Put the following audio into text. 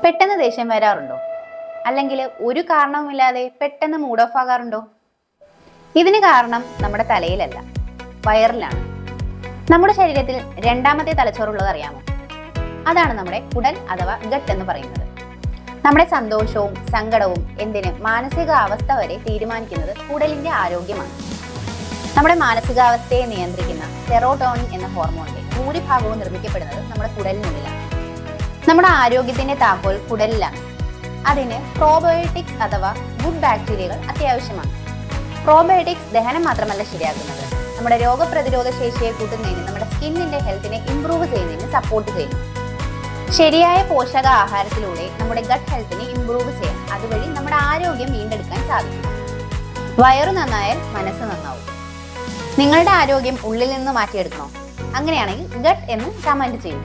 പെട്ടെന്ന് ദേഷ്യം വരാറുണ്ടോ? അല്ലെങ്കിൽ ഒരു കാരണവുമില്ലാതെ പെട്ടെന്ന് മൂഡ് ഓഫ് ആകാറുണ്ടോ? ഇതിന് കാരണം നമ്മുടെ തലയിലല്ല, വയറിലാണ്. നമ്മുടെ ശരീരത്തിൽ രണ്ടാമത്തെ തലച്ചോറുള്ളത് അറിയാമോ? അതാണ് നമ്മുടെ കുടൽ അഥവാ ഗട്ട് എന്ന് പറയുന്നത്. നമ്മുടെ സന്തോഷവും സങ്കടവും എന്തിന് മാനസികാവസ്ഥ വരെ തീരുമാനിക്കുന്നത് കുടലിന്റെ ആരോഗ്യമാണ്. നമ്മുടെ മാനസികാവസ്ഥയെ നിയന്ത്രിക്കുന്ന സെറോട്ടോണിൻ എന്ന ഹോർമോണിന്റെ ഭൂരിഭാഗവും നിർമ്മിക്കപ്പെടുന്നത് നമ്മുടെ കുടലിനുള്ളിലാണ്. നമ്മുടെ ആരോഗ്യത്തിന്റെ താക്കോൽ കുടലിലാണ്. അതിന് പ്രോബയോട്ടിക്സ് അഥവാ ഗുഡ് ബാക്ടീരിയകൾ അത്യാവശ്യമാണ്. പ്രോബയോട്ടിക്സ് ദഹനം മാത്രമല്ല ശരിയാക്കുന്നത്, നമ്മുടെ രോഗപ്രതിരോധ ശേഷിയെ കൂട്ടുന്നതിന്, നമ്മുടെ സ്കിന്നിന്റെ ഹെൽത്തിനെ ഇംപ്രൂവ് ചെയ്യുന്നതിന് സപ്പോർട്ട് ചെയ്യുന്നു. ശരിയായ പോഷക ആഹാരത്തിലൂടെ നമ്മുടെ ഗട്ട് ഹെൽത്തിനെ ഇംപ്രൂവ് ചെയ്യാം. അതുവഴി നമ്മുടെ ആരോഗ്യം വീണ്ടെടുക്കാൻ സാധിക്കും. വയറ് നന്നായാൽ മനസ്സ് നന്നാവും. നിങ്ങളുടെ ആരോഗ്യം ഉള്ളിൽ നിന്ന് മാറ്റിയെടുക്കണോ? അങ്ങനെയാണെങ്കിൽ ഗട്ട് എന്ന് കമന്റ് ചെയ്യൂ.